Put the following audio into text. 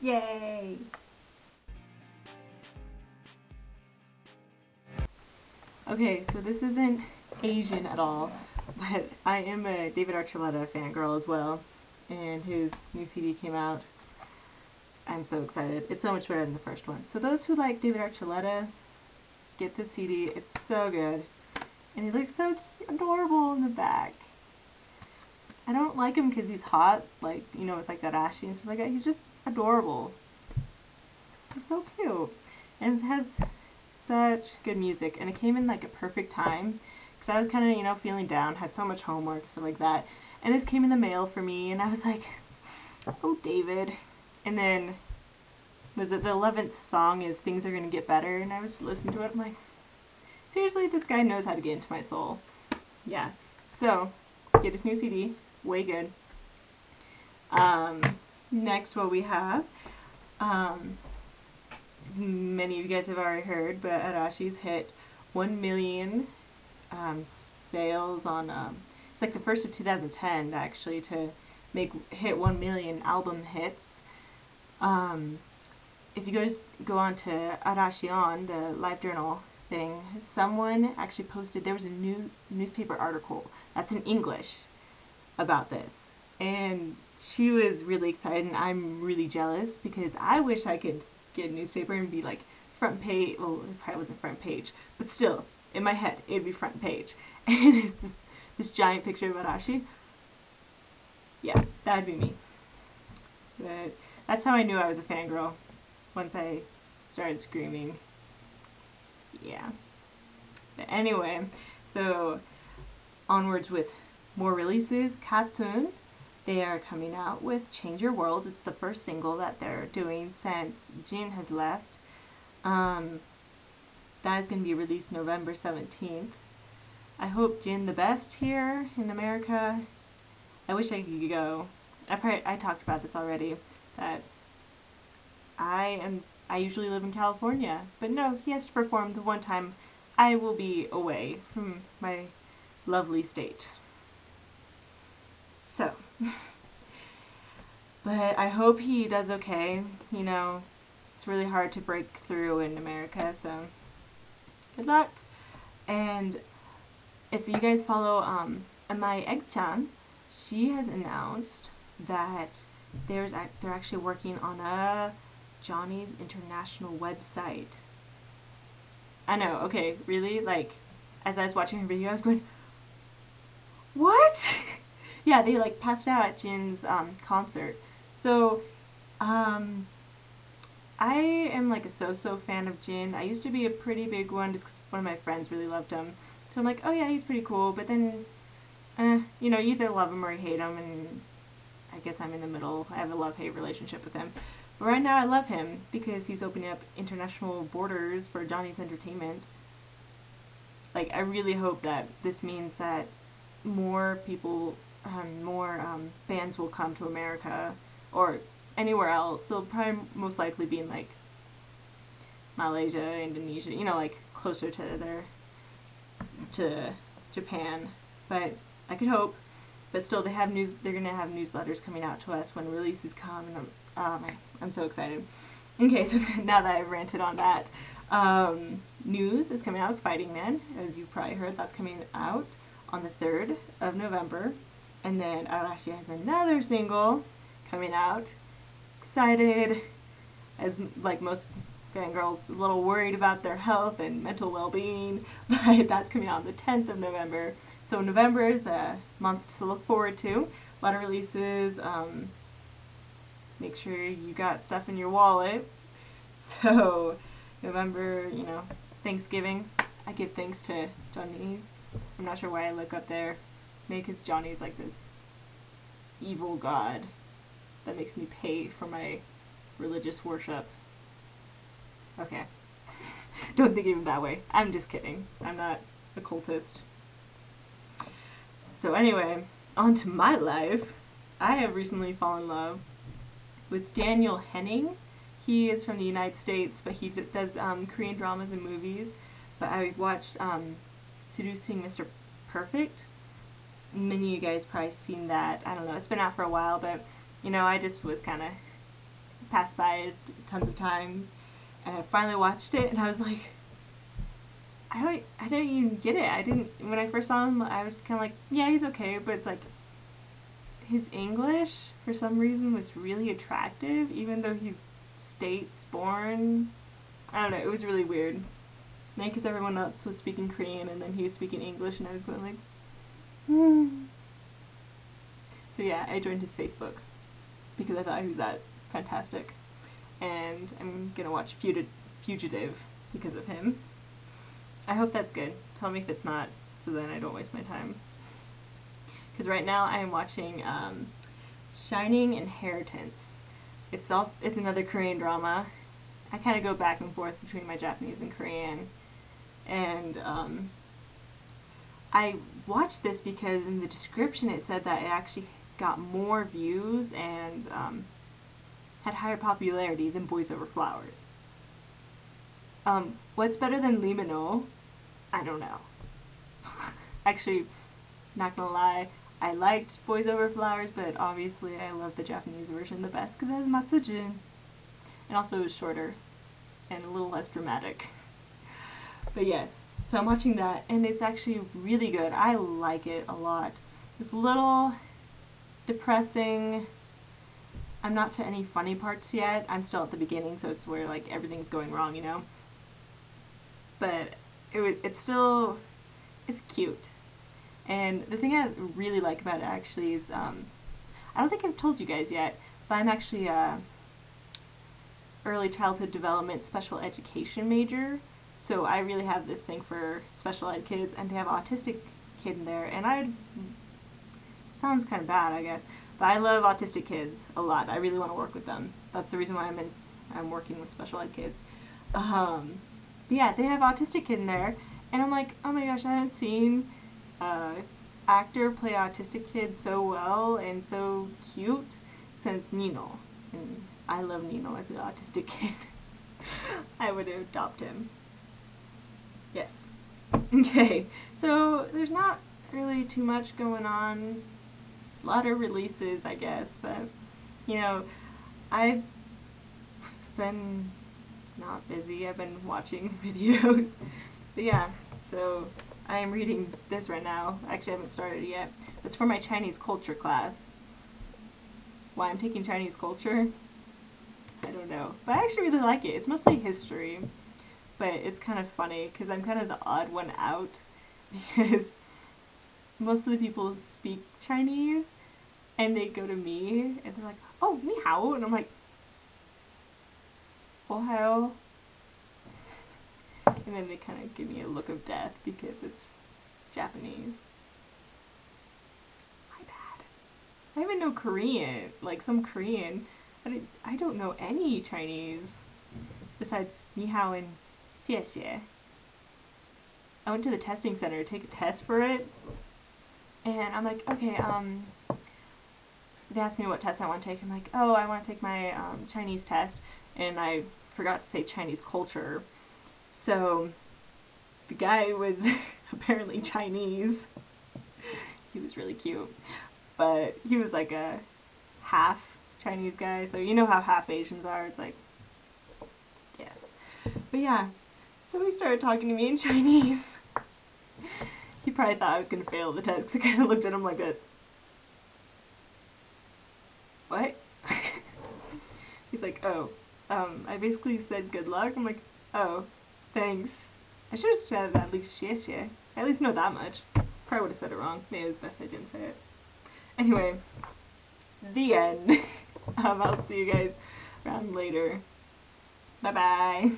Yay! Okay, so this isn't Asian at all, but I am a David Archuleta fangirl as well, and his new CD came out. I'm so excited. It's so much better than the first one. So those who like David Archuleta, get the CD. It's so good. And he looks so adorable in the back. I don't like him because he's hot, like, you know, with like that ashy and stuff like that. He's just adorable. He's so cute. And it has such good music. And it came in like a perfect time. Because I was kind of, you know, feeling down, had so much homework and stuff like that. And this came in the mail for me, and I was like, oh, David. And then, was it the 11th song is Things Are Gonna Get Better? And I was listening to it, I'm like, seriously, this guy knows how to get into my soul. Yeah. So, get his new CD. Way good. Next, what we have, many of you guys have already heard, but Arashi's hit 1 million sales on, it's like the first of 2010 actually to hit 1 million album hits. If you go on to Arashi the live journal thing, someone actually posted, there was a new newspaper article that's in English about this, and she was really excited, and I'm really jealous because I wish I could get a newspaper and be like front page. Well, it probably wasn't front page, but still, in my head, it'd be front page, and it's this giant picture of Arashi. Yeah, that'd be me. But that's how I knew I was a fangirl, once I started screaming. Yeah. But anyway, so onwards with more releases. KAT-TUN, they are coming out with Change Your World. It's the first single that they're doing since Jin has left. That is going to be released November 17th. I hope Jin the best here in America. I wish I could go. I talked about this already, that I usually live in California, but no, he has to perform the one time I will be away from my lovely state. So, but I hope he does okay. You know, it's really hard to break through in America, so good luck. And if you guys follow my Egg-chan, she has announced that they're actually working on a Johnny's International website. I know, okay, really? Like, as I was watching her video, I was going, what? Yeah, they like passed out at Jin's concert. So, I am like a so-so fan of Jin. I used to be a pretty big one just because one of my friends really loved him. So I'm like, oh yeah, he's pretty cool. But then, you know, you either love him or you hate him, and I guess I'm in the middle. I have a love-hate relationship with him. But right now I love him because he's opening up international borders for Johnny's Entertainment. Like, I really hope that this means that more people, more bands will come to America or anywhere else. So it'll probably most likely be in like Malaysia, Indonesia, you know, like closer to Japan. But I could hope. But still, they're gonna have newsletters coming out to us when releases come, and I'm so excited. Okay, so now that I've ranted on that, news is coming out with Fighting Man, as you've probably heard. That's coming out on the 3rd of November, and then Arashi has another single coming out. Excited, as like most fangirls, a little worried about their health and mental well-being, but that's coming out on the 10th of November. So November is a month to look forward to. A lot of releases. Make sure you got stuff in your wallet. So November, you know, Thanksgiving. I give thanks to Johnny. I'm not sure why I look up there. Maybe because Johnny's like this evil god that makes me pay for my religious worship. Okay. Don't think of it that way. I'm just kidding. I'm not a cultist. So anyway, on to my life. I have recently fallen in love with Daniel Henning. He is from the United States, but he does Korean dramas and movies. But I watched Seducing Mr. Perfect. Many of you guys probably seen that. I don't know, it's been out for a while, but you know, I just was kind of passed by it tons of times, and I finally watched it, and I was like, I don't even get it. I didn't, when I first saw him, I was kind of like, yeah, he's okay, but it's like, his English, for some reason, was really attractive, even though he's States born. I don't know, it was really weird. Maybe because everyone else was speaking Korean, and then he was speaking English, and I was going like, So yeah, I joined his Facebook, because I thought he was that fantastic. And I'm gonna watch Fugitive because of him. I hope that's good. Tell me if it's not, so then I don't waste my time. Because right now I am watching Shining Inheritance. It's another Korean drama. I kind of go back and forth between my Japanese and Korean. And I watched this because in the description it said that it actually got more views and had higher popularity than Boys Over Flowers. What's better than Limino? I don't know. Actually, not gonna lie, I liked Boys Over Flowers, but obviously I love the Japanese version the best because it has Matsujin. And also it was shorter and a little less dramatic. But yes, so I'm watching that, and it's actually really good. I like it a lot. It's a little depressing. I'm not to any funny parts yet. I'm still at the beginning, so it's where like everything's going wrong, you know? But it's cute. And the thing I really like about it actually is, I don't think I've told you guys yet, but I'm actually a early childhood development special education major. So I really have this thing for special ed kids, and they have an autistic kid in there, and sounds kind of bad, I guess, but I love autistic kids a lot. I really want to work with them. That's the reason why I'm working with special ed kids. But yeah, they have an autistic kid in there, and I'm like, oh my gosh, I haven't seen actor play autistic kid so well and so cute since Nino. And I love Nino as an autistic kid. I would adopt him. Yes. Okay, so there's not really too much going on. A lot of releases, I guess, but, you know, I've been not busy. I've been watching videos. But yeah, so I am reading this right now. Actually, I haven't started yet. It's for my Chinese culture class. Why I'm taking Chinese culture? I don't know. But I actually really like it. It's mostly history. But it's kind of funny because I'm kind of the odd one out because most of the people speak Chinese and they go to me and they're like, oh, ni hao, and I'm like, ohio. And then they kind of give me a look of death because it's Japanese. My bad. I even know Korean, like some Korean. I don't know any Chinese besides ni hao and xie xie. I went to the testing center to take a test for it, and I'm like, okay, they asked me what test I want to take. I'm like, oh, I want to take my Chinese test, and I forgot to say Chinese culture. So the guy was apparently Chinese. He was really cute, but he was like a half Chinese guy, so you know how half Asians are. It's like, yes. But yeah, so he started talking to me in Chinese. He probably thought I was going to fail the test because I kind of looked at him like this. What? He's like, oh, I basically said good luck. I'm like, oh, thanks. I should have said at least xie xie. I at least know that much. Probably would have said it wrong. Maybe it was best I didn't say it. Anyway, the end. I'll see you guys around later. Bye-bye.